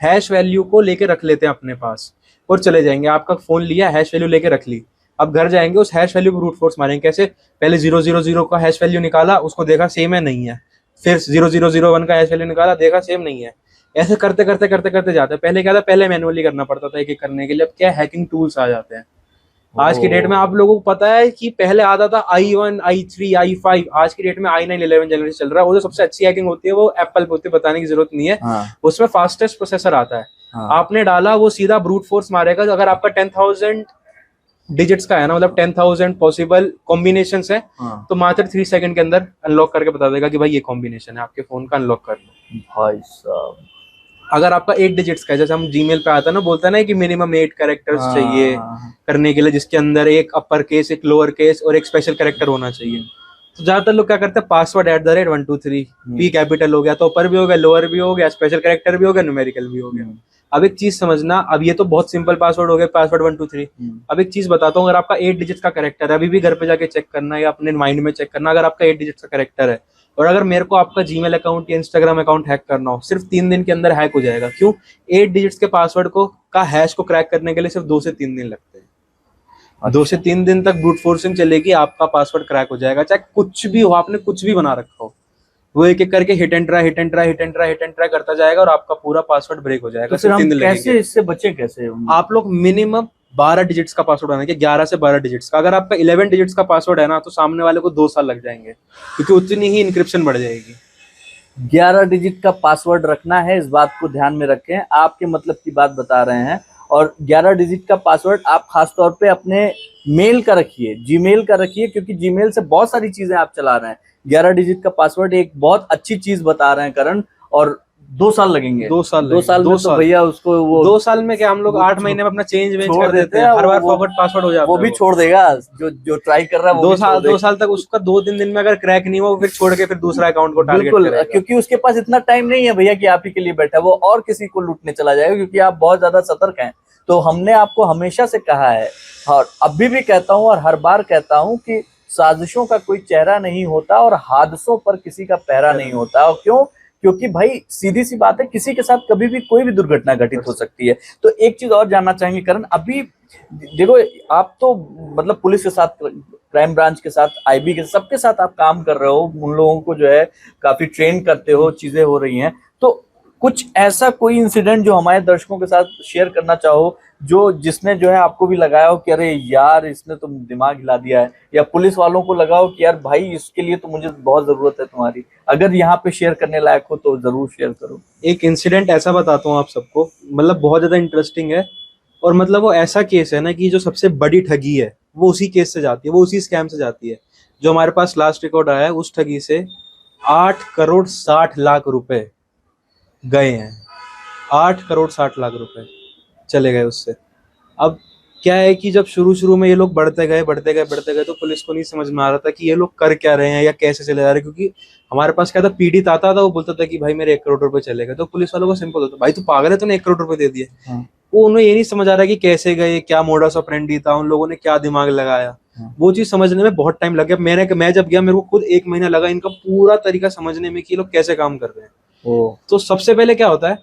हैश वैल्यू को लेके रख लेते हैं अपने पास और चले जाएंगे। आपका फोन लिया, हैश वैल्यू लेके रख ली, अब घर जाएंगे, उस हैश वैल्यू को ब्रूट फोर्स मारेंगे। कैसे, पहले 000 का हैश वैल्यू निकाला, उसको देखा सेम है नहीं है, फिर 0001 का हैश वैल्यू निकाला, देखा सेम नहीं है। ऐसे करते करते करते करते जाते हैं। पहले क्या था, पहले मैनुअली करना पड़ता था एक एक करने के लिए, अब क्या हैकिंग टूल्स आ जाते हैं। आज की डेट में आप लोगों को पता है कि पहले आता था i1, i3, i5, आज की डेट में i9, 11 जनरेशन चल रहा है। वो जो सबसे अच्छी हैकिंग होती है वो एप्पल पे होती है, बताने की जरूरत नहीं है। उसमें फास्टेस्ट प्रोसेसर आता है। आपने डाला, वो सीधा ब्रूट फोर्स मारेगा। अगर आपका 10,000 डिजिट्स का है ना, मतलब 10,000 पॉसिबल कॉम्बिनेशंस है, तो मात्र 3 सेकंड के अंदर अनलॉक करके बता देगा कि भाई ये कॉम्बिनेशन है, आपके फोन का अनलॉक कर लो। भाई साहब, अगर आपका 8 डिजिट्स का है, जैसे हम जीमेल पे आता है ना, बोलता है ना कि मिनिमम 8 कैरेक्टर्स चाहिए करने के लिए, जिसके अंदर एक अपर केस, एक लोअर केस और एक स्पेशल कैरेक्टर होना चाहिए। तो ज्यादातर लोग क्या करते हैं, पासवर्ड @123 पी कैपिटल हो गया तो ऊपर भी हो गया, लोअर भी हो गया, स्पेशल कैरेक्टर भी हो गया, न्यूमेरिकल भी हो गया। अब एक चीज समझना, अब ये तो बहुत सिंपल पासवर्ड हो गया, पासवर्ड 123। अब एक चीज बताता हूँ, अगर आपका 8 डिजिट का कैरेक्टर है, अभी भी घर पे जाके चेक करना या अपने माइंड में चेक करना, अगर आपका 8 डिजिट का कैरेक्टर है और अगर मेरे को आपका जीमेल अकाउंट या इंस्टाग्राम अकाउंट हैक करना हो, सिर्फ 3 दिन के अंदर हैक हो जाएगा। क्यों? 8 डिजिट्स के पासवर्ड को का हैश को क्रैक करने के लिए सिर्फ 2 से 3 दिन लगते हैं। 2 से 3 दिन तक ब्रूट फोर्सिंग चलेगी, आपका पासवर्ड क्रैक हो जाएगा, चाहे कुछ भी हो, आपने कुछ भी बना रखा हो। वो एक एक करके हिट एंड ट्राई करता जाएगा और आपका पूरा पासवर्ड ब्रेक हो जाएगा। तो फिर हम कैसे इससे बचे कैसे? आप लोग मिनिमम 12 डिजिट्स का पासवर्ड बनाएंगे, 11 से 12 डिजिट्स का। अगर आपका 11 डिजिट्स का पासवर्ड है ना, तो सामने वाले को 2 साल लग जाएंगे, क्योंकि उतनी ही इंक्रिप्शन बढ़ जाएगी। 11 डिजिट का पासवर्ड रखना है, इस बात को ध्यान में रखें। आपके मतलब की बात बता रहे हैं। और 11 डिजिट का पासवर्ड आप खास तौर पे अपने मेल का रखिए, जीमेल का रखिए, क्योंकि जीमेल से बहुत सारी चीजें आप चला रहे हैं। 11 डिजिट का पासवर्ड एक बहुत अच्छी चीज बता रहे हैं करण, और 2 साल लगेंगे। 2 साल में तो भैया उसको वो 2 साल में क्या, हम लोग 8 महीने में अपना चेंज कर देते हैं, हर बार फॉरवर्ड पासवर्ड हो जाता है। वो भी छोड़ देगा, जो ट्राई कर रहा है। 2 साल तक उसका 2-3 दिन में अगर क्रैक नहीं हुआ, वो फिर छोड़ के फिर दूसरा अकाउंट को टारगेट करेगा। क्योंकि उसके पास इतना टाइम नहीं है भैया कि आप ही के लिए बैठा है, वो और किसी को लूटने चला जाएगा, क्योंकि आप बहुत ज्यादा सतर्क हैं। तो हमने आपको हमेशा से कहा है, और अभी भी कहता हूं और हर बार कहता हूं, कि साजिशों का कोई चेहरा नहीं होता और हादसों पर किसी का पहरा नहीं होता। और क्यों? क्योंकि भाई सीधी सी बात है, किसी के साथ कभी भी कोई भी दुर्घटना घटित हो सकती है। तो एक चीज और जानना चाहेंगे करण, अभी देखो आप तो मतलब पुलिस के साथ, क्राइम ब्रांच के साथ, आईबी के, सबके साथ आप काम कर रहे हो, उन लोगों को जो है काफी ट्रेन करते हो, चीजें हो रही हैं। तो कुछ ऐसा कोई इंसिडेंट जो हमारे दर्शकों के साथ शेयर करना चाहो, जिसने जो है आपको भी लगाया हो कि अरे यार इसने तो दिमाग हिला दिया है, या पुलिस वालों को लगाओ कि यार भाई इसके लिए तो मुझे बहुत जरूरत है तुम्हारी, अगर यहाँ पे शेयर करने लायक हो तो जरूर शेयर करो। एक इंसिडेंट ऐसा बताता हूँ आप सबको, मतलब बहुत ज्यादा इंटरेस्टिंग है, और मतलब वो ऐसा केस है ना कि जो सबसे बड़ी ठगी है वो उसी केस से जाती है, वो उसी स्कैम से जाती है। जो हमारे पास लास्ट रिकॉर्ड आया है, उस ठगी से 8 करोड़ 60 लाख रुपए गए हैं। 8 करोड़ 60 लाख रुपए चले गए उससे। अब क्या है कि जब शुरू में ये लोग बढ़ते गए, तो पुलिस को नहीं समझ में आ रहा था कि ये लोग कर क्या रहे हैं या कैसे चले जा रहे हैं। क्योंकि हमारे पास क्या था, पीड़ित आता था, वो बोलता था कि भाई मेरे 1 करोड़ रुपए चले गए, तो पुलिस वालों को सिंपल होता, भाई तू पागल है, तूने 1 करोड़ रुपए दे दिए। वो उन्हें ये नहीं समझ आ रहा कि कैसे गए, क्या मोडस ऑपरेंडी था, उन लोगों ने क्या दिमाग लगाया। वो चीज समझने में बहुत टाइम लग गया। मैं जब गया, मेरे को खुद 1 महीना लगा इनका पूरा तरीका समझने में कि ये लोग कैसे काम कर रहे हैं। तो सबसे पहले क्या होता है,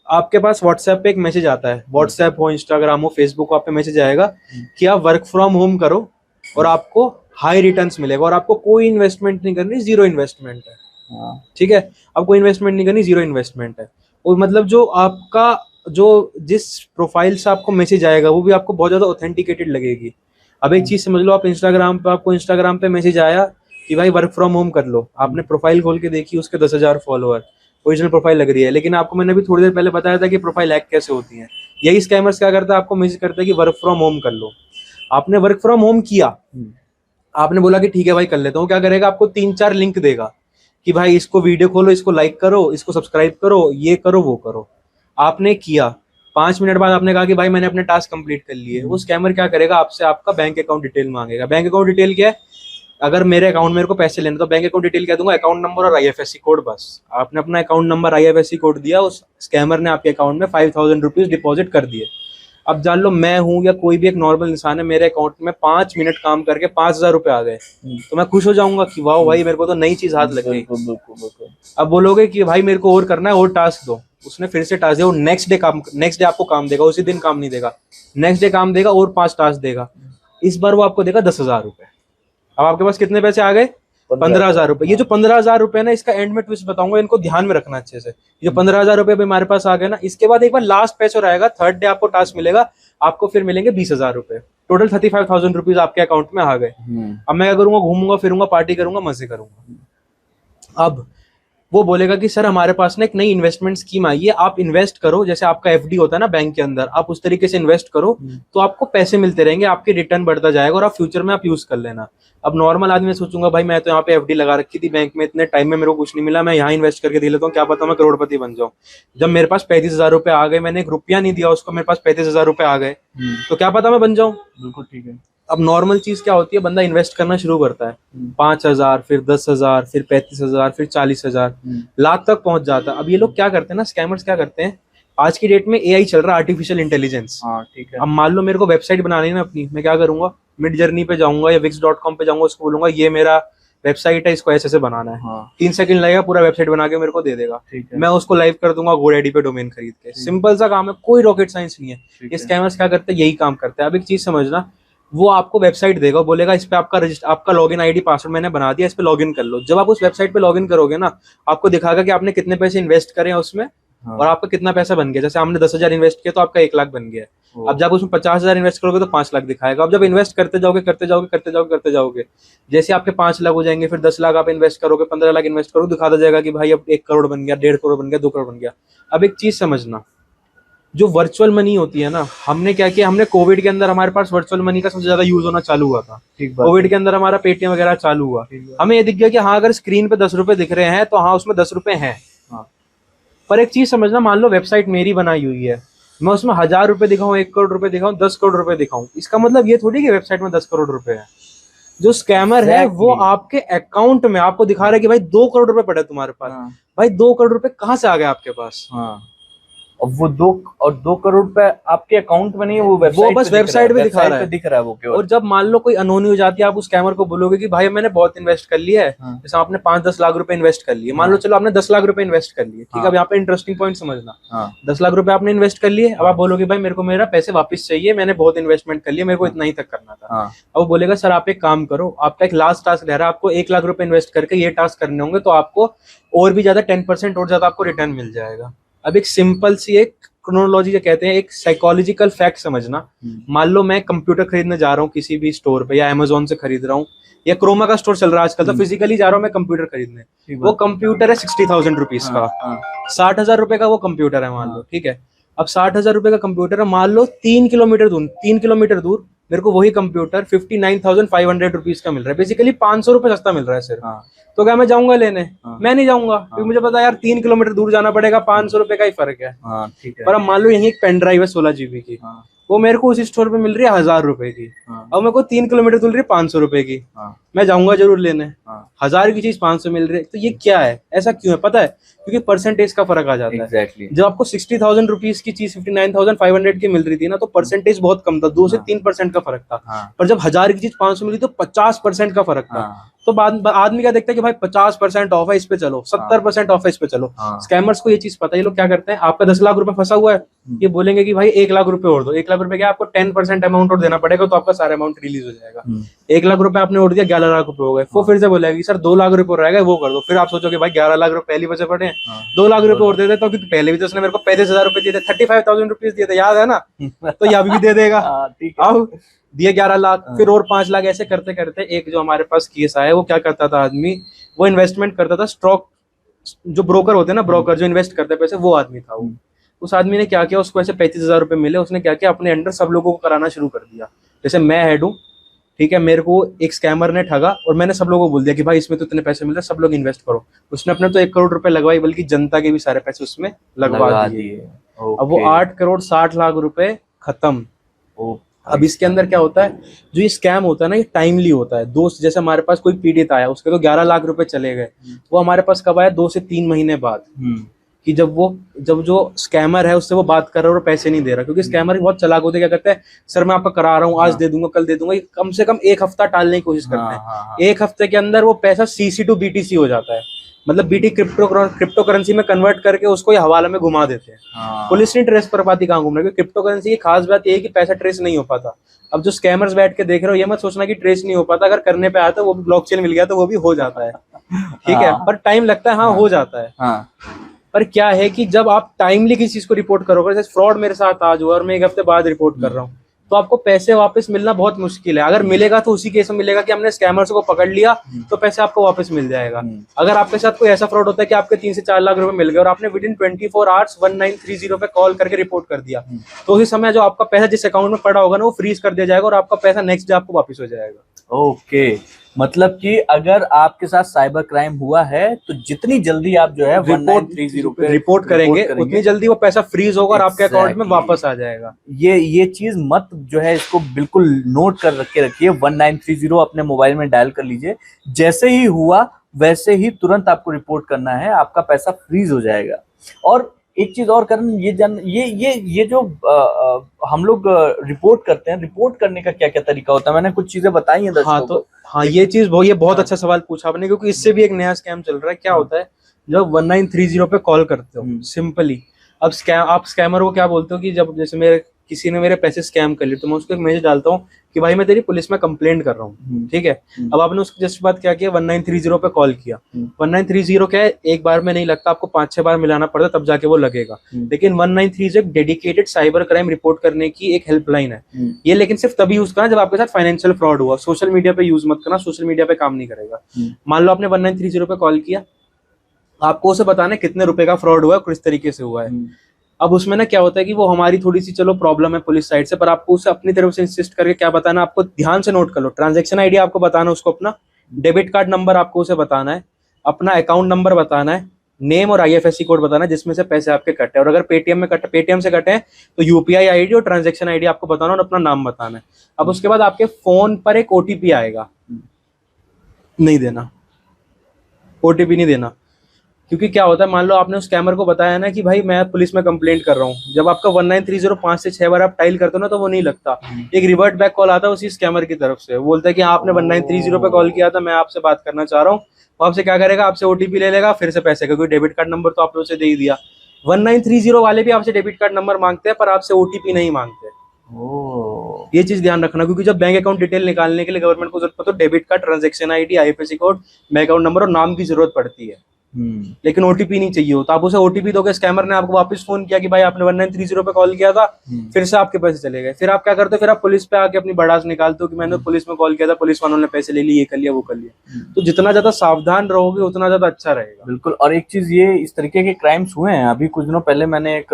आपके पास व्हाट्सएप पे एक मैसेज आता है, व्हाट्सएप हो, इंस्टाग्राम हो, फेसबुक हो, आप पे मैसेज आएगा कि आप वर्क फ्रॉम होम करो और आपको हाई रिटर्न्स मिलेगा, और आपको कोई इन्वेस्टमेंट नहीं करनी, 0 इन्वेस्टमेंट है। ठीक है, अब कोई इन्वेस्टमेंट नहीं करनी, 0 इन्वेस्टमेंट है। और मतलब जो आपका जिस प्रोफाइल से आपको मैसेज आएगा वो भी आपको बहुत ज्यादा ऑथेंटिकेटेड लगेगी। अब एक चीज समझ लो, आप आपको इंस्टाग्राम पे मैसेज आया कि भाई वर्क फ्रॉम होम कर लो, आपने प्रोफाइल खोल के देखी, उसके 10,000 फॉलोअर, ओरिजिनल प्रोफाइल लग रही है। लेकिन आपको मैंने भी थोड़ी देर पहले बताया था कि प्रोफाइल हैक कैसे होती है। यही स्कैमर्स क्या करता है, आपको मैसेज करता है कि वर्क फ्रॉम होम कर लो। आपने वर्क फ्रॉम होम किया, आपने बोला कि ठीक है भाई कर लेता हूँ, क्या करेगा, आपको 3-4 लिंक देगा कि भाई इसको वीडियो खोलो, इसको लाइक करो, इसको सब्सक्राइब करो, ये करो, वो करो। आपने किया, 5 मिनट बाद आपने कहा कि भाई मैंने अपने टास्क कंप्लीट कर लिए। वो स्कैमर क्या करेगा, आपसे आपका बैंक अकाउंट डिटेल मांगेगा। बैंक अकाउंट डिटेल क्या है, अगर मेरे को पैसे लेने तो बैंक अकाउंट डिटेल क्या दूंगा, अकाउंट नंबर और IFSC कोड। बस आपने अपना अकाउंट नंबर, IFSC कोड दिया, उस स्कैमर ने आपके अकाउंट में 5,000 रुपीज डिपॉजिट कर दिए। अब जान लो, मैं हूं या कोई भी एक नॉर्मल इंसान है, मेरे अकाउंट में 5 मिनट काम करके 5,000 रुपए आ गए, तो मैं खुश हो जाऊंगा कि वाह भाई मेरे को तो नई चीज हाथ लग गई। अब बोलोगे कि भाई मेरे को और करना है, और टास्क दो, उसने फिर से टास्क दिया, वो नेक्स्ट डे आपको काम देगा, उसी दिन काम नहीं देगा, नेक्स्ट डे काम देगा और 5 टास्क देगा। इस बार वो आपको देगा 10,000 रुपए। अब आपके पास कितने पैसे आ गए, 15,000 रुपए। ये जो 15,000 रुपए ना, इसका एंड में ट्विस्ट बताऊंगा, इनको ध्यान में रखना अच्छे से। ये जो 15,000 रुपए भी हमारे पास आ गए ना, इसके बाद एक बार लास्ट पैसा रहेगा, 3rd डे आपको टास्क मिलेगा, आपको फिर मिलेंगे 20,000 रुपए। टोटल 35,000 रुपीज आपके अकाउंट में आ गए। अब मैं क्या करूंगा, घूमूंगा फिरूंगा, पार्टी करूंगा, मजे करूंगा। अब वो बोलेगा कि सर हमारे पास ना एक नई इन्वेस्टमेंट स्कीम आई है, आप इन्वेस्ट करो, जैसे आपका FD होता है ना बैंक के अंदर, आप उस तरीके से इन्वेस्ट करो, तो आपको पैसे मिलते रहेंगे, आपके रिटर्न बढ़ता जाएगा और आप फ्यूचर में आप यूज कर लेना। अब नॉर्मल आदमी सोचूंगा भाई मैं तो यहाँ पे FD लगा रखी थी बैंक में, इतने टाइम में मेरे को कुछ नहीं मिला, मैं यहाँ इन्वेस्ट करके दे लेता हूँ, क्या पता मैं करोड़पति बन जाऊँ। जब मेरे पास 35,000 रुपए आ गए, मैंने 1 रुपया नहीं दिया उसको, मेरे पास 35,000 रुपए आ गए, तो क्या पता मैं बन जाऊँ। बिल्कुल ठीक है। अब नॉर्मल चीज क्या होती है, बंदा इन्वेस्ट करना शुरू करता है, 5,000, फिर 10,000, फिर 35,000, फिर 40,000, लाख तक पहुंच जाता है। अब ये लोग क्या करते हैं ना, स्कैमर्स क्या करते हैं, आज की डेट में एआई चल रहा है, आर्टिफिशियल इंटेलिजेंस। हाँ ठीक है। अब मान लो मेरे को वेबसाइट बनानी है ना अपनी, मैं क्या करूंगा, मिड जर्नी पे जाऊंगा या wix.com पे जाऊंगा, उसको बोलूंगा ये मेरा वेबसाइट है, इसको ऐसे से बनाना है। हाँ 3 सेकंड लगेगा, पूरा वेबसाइट बना के मेरे को दे देगा। ठीक है। मैं उसको लाइव कर दूंगा GoDaddy पे डोमेन खरीद के। सिंपल सा काम है, कोई रॉकेट साइंस नहीं है। ठीक ये है। स्कैमर्स क्या करते हैं, यही काम करते हैं। अब एक चीज समझना, वो आपको वेबसाइट देगा, बोलेगा इस पे आपका रजिस्टर, आपका लॉगिन आईडी पासवर्ड मैंने बना दिया, इस पे लॉगिन कर लो। जब आप उस वेबसाइट पे लॉगिन करोगे ना, आपको दिखाएगा कि आपने कितने पैसे इन्वेस्ट करे हैं उसमें, हाँ। और आपका कितना पैसा बन गया। जैसे आपने 10,000 इन्वेस्ट किया तो आपका 1 लाख बन गया। अब जब उसमें 50,000 इन्वेस्ट करोगे तो 5 लाख दिखाएगा। अब जब इन्वेस्ट करते जाओगे करते जाओगे करते जाओगे करते जाओगे, जैसे आपके 5 लाख हो जाएंगे, फिर 10 लाख आप इन्वेस्ट करोगे, 15 लाख इन्वेस्ट करोगे, दिखाता जाएगा कि भाई अब 1 करोड़ बन गया, 1.5 करोड़ बन गया, 2 करोड़ बन गया। अब एक चीज समझना, जो वर्चुअल मनी होती है ना, हमने क्या किया, हमने कोविड के अंदर हमारे पास वर्चुअल मनी का सबसे ज्यादा यूज होना चालू हुआ था। ठीक बात। कोविड के अंदर हमारा पेटीएम वगैरह चालू हुआ। हमें ये दिख गया कि हाँ अगर स्क्रीन पे 10 रुपए दिख रहे हैं तो हाँ उसमें 10 रुपए हैं। हाँ। पर एक चीज समझना, मान लो वेबसाइट मेरी बनाई हुई है, मैं उसमें 1,000 रुपए दिखाऊं, 1 करोड़ रुपए दिखाऊं, 10 करोड़ रुपए दिखाऊं, इसका मतलब ये थोड़ी कि वेबसाइट में 10 करोड़ रुपए है। जो स्कैमर है वो आपके अकाउंट में आपको दिखा रहा है कि भाई 2 करोड़ रुपए पड़े तुम्हारे पास। हाँ। भाई 2 करोड़ रुपए कहाँ से आ गए आपके पास? हाँ। अब वो 2 करोड़ रुपए आपके अकाउंट में नहीं है, वो बस वेबसाइट पे दिखा रहा है। दिख रहा है वो केवल। और जब मान लो कोई अनहोनी हो जाती है, आप उस स्कैमर को बोलोगे कि भाई मैंने बहुत इन्वेस्ट कर लिया है, हाँ। जैसे आपने 5-10 लाख रुपए इन्वेस्ट कर लिए, मान लो चलो आपने 10 लाख रुपए इन्वेस्ट कर लिए, ठीक है। हाँ। अब यहाँ पे इंटरेस्टिंग पॉइंट समझना, हाँ। 10 लाख रुपए आपने इन्वेस्ट कर लिए, अब आप बोलोगे भाई मेरे को मेरा पैसे वापस चाहिए, मैंने बहुत इन्वेस्टमेंट कर लिया, मेरे को इतना ही तक करना था। हाँ। अब वो बोलेगा सर आप एक काम करो, आपका एक लास्ट टास्क रह रहा है, आपको 1 लाख रुपए इन्वेस्ट करके ये टास्क करने होंगे, तो आपको और भी ज्यादा 10% और ज्यादा आपको रिटर्न मिल जाएगा। अब एक सिंपल सी एक क्रोनोलॉजी जो कहते हैं, एक साइकोलॉजिकल फैक्ट समझना। मान लो मैं कंप्यूटर खरीदने जा रहा हूँ किसी भी स्टोर पे, या अमेजोन से खरीद रहा हूँ, या क्रोमा का स्टोर चल रहा है आजकल, तो फिजिकली जा रहा हूँ मैं कंप्यूटर खरीदने। वो कंप्यूटर है 60,000 रुपीज का, 60,000 रुपए का वो कंप्यूटर है मान लो, ठीक है। अब 60,000 रुपए का कंप्यूटर है, मान लो 3 किलोमीटर दूर मेरे को वही कंप्यूटर 59,500 रुपीज का मिल रहा है, बेसिकली 500 रुपए सस्ता मिल रहा है सिर्फ। तो क्या मैं जाऊंगा लेने? मैं नहीं जाऊंगा, क्योंकि मुझे पता है यार 3 किलोमीटर दूर जाना पड़ेगा, 500 रुपए का ही फर्क है। ठीक है। पर अब मान लो यही एक पेन ड्राइव है 16 GB की, वो मेरे को उसी स्टोर पे मिल रही है 1,000 रुपए की, और मेरे को 3 किलोमीटर दूर रही है 500 रुपए की। मैं जाऊंगा जरूर लेने। 1,000 की चीज 500 मिल रही है, तो ये क्या है, ऐसा क्यों है? पता है, क्योंकि परसेंटेज का फर्क आ जाता है। Exactly. जब आपको 60,000 रुपीज की चीज 59,500 की मिल रही थी ना, तो परसेंटेज बहुत कम था, 2 से 3% का फर्क था। पर जब 1,000 की चीज 500 मिली तो 50% का फर्क था। तो बाद आदमी क्या देखता है कि भाई 50% ऑफ है, इस पे चलो, 70% ऑफ है, इस पे चलो। स्कैमर्स को ये चीज पता है, ये लोग क्या करते हैं, आपका 10 लाख रुपए फंसा हुआ है, ये बोलेंगे कि भाई 1 लाख रुपए और दो। 1 लाख रुपए क्या, आपको 10% अमाउंट और देना पड़ेगा, तो आपका सारा अमाउंट रिलीज हो जाएगा। 1 लाख रुपए आपने और दिया, 11 लाख रुपए हो गए। वो फिर से बोलेगा कि सर 2 लाख रुपए और रह गए, वो कर दो। फिर आप सोचोगे भाई 11 लाख रुपए पहले बचे पड़े हैं, 2 लाख रुपए और दे देता हूँ, क्योंकि पहले भी तो उसने मेरे को 35,000 रुपए दिए थे, 35,000 रुपीज दिए थे, याद है ना? तो ये अभी भी दे देगा। अब दिए 11 लाख, फिर और 5 लाख, ऐसे करते करते एक जो हमारे पास केस आया, वो क्या करता था आदमी, वो इन्वेस्टमेंट करता था स्टॉक, जो ब्रोकर होते हैं ना, ब्रोकर जो इन्वेस्ट करते हैं पैसे, वो आदमी था वो। उस आदमी ने क्या किया, उसको ऐसे 35,000 रुपए मिले, उसने क्या किया, अपने अंडर सब लोगों को कराना शुरू कर दिया। जैसे मैं हेड हूँ, ठीक है, मेरे को एक स्कैमर ने ठगा और मैंने सब लोगों को बोल दिया कि भाई इसमें तो इतने पैसे मिल रहे, सब लोग इन्वेस्ट करो। उसने अपने तो 1 करोड़ रुपए लगवाई, बल्कि जनता के भी सारे पैसे उसमें लगवा दिए। अब वो 8 करोड़ 60 लाख रुपए खत्म। अब इसके अंदर क्या होता है, जो ये स्कैम होता है ना, ये टाइमली होता है। दोस्त, जैसे हमारे पास कोई पीड़ित आया, उसके तो 11 लाख रुपए चले गए, वो हमारे पास कब आया, 2 से 3 महीने बाद, कि जब जो स्कैमर है उससे वो बात कर रहा है और पैसे नहीं दे रहा, क्योंकि स्कैमर बहुत चालाक होते हैं। क्या करते हैं, सर मैं आपका करा रहा हूँ, आज दे दूंगा, कल दे दूंगा, कम से कम 1 हफ्ता टालने की कोशिश करते हैं। 1 हफ्ते के अंदर वो पैसा CC to BTC हो जाता है, मतलब BT क्रिप्टो करेंसी में कन्वर्ट करके उसको ये हवाला में घुमा देते हैं। पुलिस नहीं ट्रेस कर पाती कहाँ घूम रहा है, क्योंकि क्रिप्टो करेंसी की खास बात ये है कि पैसा ट्रेस नहीं हो पाता। अब जो स्कैमर्स बैठ के देख रहे हो, ये मत सोचना कि ट्रेस नहीं हो पाता, अगर करने पे आया तो वो भी ब्लॉकचेन मिल गया तो वो भी हो जाता है, ठीक है, पर टाइम लगता है। हाँ, हो जाता है। पर क्या है कि जब आप टाइमली किसी चीज को रिपोर्ट करोगे, जैसे फ्रॉड मेरे साथ आज हुआ और मैं 1 हफ्ते बाद रिपोर्ट कर रहा हूँ, तो आपको पैसे वापस मिलना बहुत मुश्किल है। अगर मिलेगा तो उसी केस में मिलेगा कि हमने स्कैमर्स को पकड़ लिया, तो पैसे आपको वापस मिल जाएगा। अगर आपके साथ कोई ऐसा फ्रॉड होता है कि आपके 3 से 4 लाख रुपए मिल गए और आपने विदिन 24 आवर्स 1930 पे कॉल करके रिपोर्ट कर दिया, तो उसी समय जो आपका पैसा जिस अकाउंट में पड़ा होगा ना, वो फ्रीज कर दिया जाएगा और आपका पैसा नेक्स्ट डे आपको वापस हो जाएगा। ओके, मतलब कि अगर आपके साथ साइबर क्राइम हुआ है, तो जितनी जल्दी आप जो है 1930 पे रिपोर्ट करेंगे, उतनी जल्दी वो पैसा फ्रीज होगा और आपके अकाउंट में वापस आ जाएगा। ये चीज मत जो है, इसको बिल्कुल नोट कर रखिए। 1930 अपने मोबाइल में डायल कर लीजिए, जैसे ही हुआ वैसे ही तुरंत आपको रिपोर्ट करना है, आपका पैसा फ्रीज हो जाएगा। और एक चीज और करण, ये जो हम लोग रिपोर्ट करते हैं, रिपोर्ट करने का क्या क्या तरीका होता है? मैंने कुछ चीजें बताई हैं दर्शकों को। हाँ, ये बहुत अच्छा सवाल पूछा आपने, क्योंकि इससे भी एक नया स्कैम चल रहा है। क्या होता है, जब 1930 पे कॉल करते हो, सिंपली अब आप स्कैमर को क्या बोलते हो कि जब जैसे किसी ने मेरे पैसे स्कैम कर लिए, तो मैं उसको एक मैसेज डालता हूँ कि भाई मैं तेरी पुलिस में कंप्लेंट कर रहा हूँ, ठीक है। अब आपने उसके जस्ट बाद क्या किया, 1930 पे कॉल किया। 1930 क्या है, एक बार में नहीं लगता, आपको 5-6 बार मिलाना पड़ता तब जाके वो लगेगा। लेकिन 1930 एक डेडिकेटेड साइबर क्राइम रिपोर्ट करने की एक हेल्पलाइन है ये, लेकिन सिर्फ तभी यूज करना जब आपके साथ फाइनेंशियल फ्रॉड हुआ। सोशल मीडिया पे यूज मत करना, सोशल मीडिया पे काम नहीं करेगा। मान लो आपने 1930 पे कॉल किया, आपको उसे बताना है कितने रुपए का फ्रॉड हुआ है, किस तरीके से हुआ है। अब उसमें ना क्या होता है कि वो हमारी थोड़ी सी चलो प्रॉब्लम है पुलिस साइड से, पर आपको उसे अपनी तरफ से इंसिस्ट करके क्या बताना, आपको ध्यान से नोट कर लो। ट्रांजैक्शन आईडी आपको बताना उसको, अपना डेबिट कार्ड नंबर आपको उसे बताना है, अपना अकाउंट नंबर बताना है, नेम और IFSC कोड बताना है जिसमें से पैसे आपके कटे, और अगर पेटीएम से कटे हैं तो UPI ID और ट्रांजैक्शन आईडी आपको बताना और अपना नाम बताना है। अब उसके बाद आपके फोन पर एक OTP आएगा, नहीं देना, OTP नहीं देना। क्योंकि क्या होता है, मान लो आपने उस स्कैमर को बताया ना कि भाई मैं पुलिस में कंप्लेंट कर रहा हूँ, जब आपका 1930 5 से 6 बार आप टाइल करते हो ना, तो वो नहीं लगता, एक रिवर्ट बैक कॉल आता है उसी स्कैमर की तरफ से। वो बोलता है कि आपने 1930 पे कॉल किया था, मैं आपसे बात करना चाह रहा हूँ। वो आपसे क्या करेगा, आपसे OTP ले लेगा, फिर से पैसे का, क्योंकि डेबिट कार्ड नंबर तो आपने उसे दे ही दिया। 1930 वाले भी आपसे डेबिट कार्ड नंबर मांगते हैं, पर आपसे OTP नहीं मांगते। ये चीज ध्यान रखना, क्योंकि जब बैंक अकाउंट डिटेल निकालने के लिए गवर्नमेंट को जरूरत पड़ती है, debit card, transaction ID, IFSC code, bank account number और नाम की जरूरत पड़ती है। लेकिन OTP नहीं चाहिए होता। आप उसे OTP दोगे, स्कैमर ने आपको वापस फोन किया कि भाई आपने 1930 पे कॉल किया था, फिर से आपके पैसे चले गए। फिर आप क्या करते हो, फिर आप पुलिस पे आके अपनी बड़ास निकालते हो कि मैंने पुलिस में कॉल किया था, पुलिस वालों ने पैसे ले लिए, ये कर लिया, वो कर लिया। तो जितना ज्यादा सावधान रहोगे उतना ज्यादा अच्छा रहेगा। बिल्कुल। और एक चीज, ये इस तरीके के क्राइम्स हुए हैं, अभी कुछ दिनों पहले मैंने एक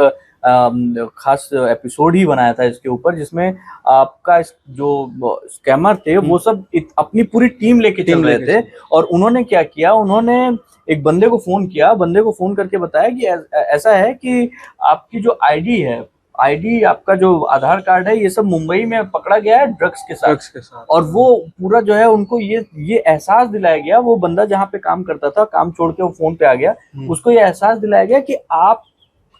खास एपिसोड ही बनाया था इसके ऊपर, जिसमें आपका जो स्कैमर थे वो सब अपनी पूरी टीम लेके चल रहे थे। और उन्होंने क्या किया, उन्होंने एक बंदे को फोन किया, बंदे को फोन करके बताया कि ऐसा है कि आपकी जो आईडी, आपका जो आधार कार्ड है, ये सब मुंबई में पकड़ा गया है ड्रग्स के साथ। और वो पूरा जो है उनको ये एहसास दिलाया गया, वो बंदा जहाँ पे काम करता था, काम छोड़ के वो फोन पे आ गया, उसको ये एहसास दिलाया गया कि आप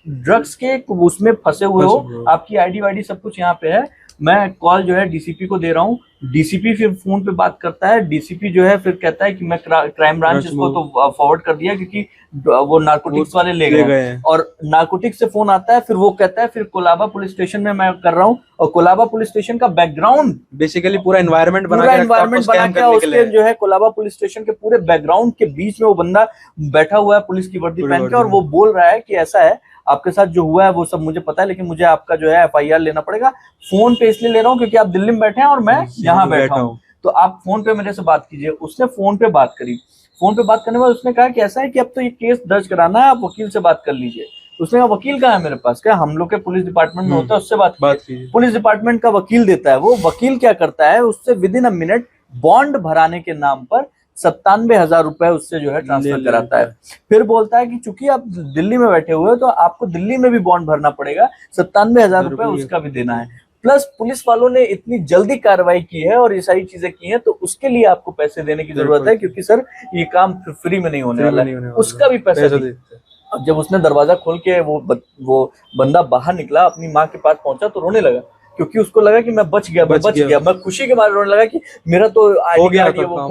ड्रग्स के उसमें फंसे हुए हो, आपकी आईडी वाईडी सब कुछ यहाँ पे है, मैं कॉल जो है DCP को दे रहा हूँ। DCP फिर फोन पे बात करता है, DCP जो है फिर कहता है कि मैं क्राइम ब्रांच इसको तो फॉरवर्ड कर दिया, क्योंकि वो नारकोटिक्स वाले ले गए। और नारकोटिक्स से फोन आता है, फिर वो कहता है फिर कोलाबा पुलिस स्टेशन में मैं कर रहा हूँ। और कोलाबा पुलिस स्टेशन का बैकग्राउंड, बेसिकली पूरा एनवायरनमेंट बना के उसके जो है कोलाबा पुलिस स्टेशन के पूरे बैकग्राउंड के बीच में वो बंदा बैठा हुआ है पुलिस की वर्दी पहन के, और वो बोल रहा है कि ऐसा है, आपके साथ जो हुआ है वो सब मुझे पता है, लेकिन मुझे आपका जो है FIR लेना पड़ेगा। फोन पे इसलिए ले रहा हूँ क्योंकि आप दिल्ली में बैठे हैं और मैं यहाँ बैठा हूँ, तो आप फोन पे मेरे से बात कीजिए। उसने फोन पे बात करी, फोन पे बात करने के बाद उसने कहा कि ऐसा है कि अब तो ये केस दर्ज कराना है, आप वकील से बात कर लीजिए। उसने कहा वकील कहाँ है मेरे पास? क्या हम लोग के पुलिस डिपार्टमेंट में होता है, उससे बात कीजिए। पुलिस डिपार्टमेंट का वकील देता है, वो वकील क्या करता है, उससे विदिन अ मिनट बॉन्ड भराने के नाम पर 97,000 रुपए उससे जो है ट्रांसफर कराता है। फिर बोलता है कि चूंकि आप दिल्ली में बैठे हुए हो तो आपको दिल्ली में भी बॉन्ड भरना पड़ेगा, 97,000 रुपए उसका भी देना है। प्लस पुलिस वालों ने इतनी जल्दी कार्रवाई की है और ये सारी चीजें की हैं, तो उसके लिए आपको पैसे देने की जरूरत है, क्योंकि सर ये काम फ्री में नहीं होने वाला है, उसका भी पैसा देते हैं। अब जब उसने दरवाजा खोल के वो बंदा बाहर निकला, अपनी माँ के पास पहुंचा तो रोने लगा, क्योंकि उसको लगा कि मैं बच गया। मैं खुशी के मारे रोने लगा कि मेरा तो हो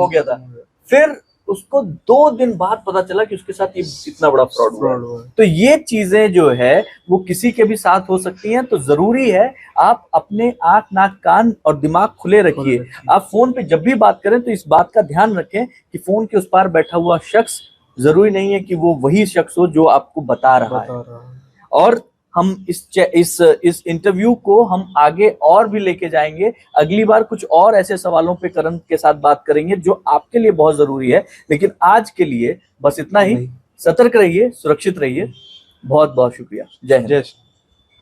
गया था। फिर उसको 2 दिन बाद पता चला कि उसके साथ ये इतना बड़ा फ्रॉड हुआ। तो ये चीजें जो है वो किसी के भी साथ हो सकती हैं, तो जरूरी है आप अपने आंख, नाक, कान और दिमाग खुले रखिए। आप फोन पे जब भी बात करें तो इस बात का ध्यान रखें कि फोन के उस पार बैठा हुआ शख्स जरूरी नहीं है कि वो वही शख्स हो जो आपको बता रहा है। और हम इस इंटरव्यू को हम आगे और भी लेके जाएंगे। अगली बार कुछ और ऐसे सवालों पे करण के साथ बात करेंगे जो आपके लिए बहुत जरूरी है। लेकिन आज के लिए बस इतना ही। सतर्क रहिए, सुरक्षित रहिए। बहुत बहुत शुक्रिया। जय हिंद।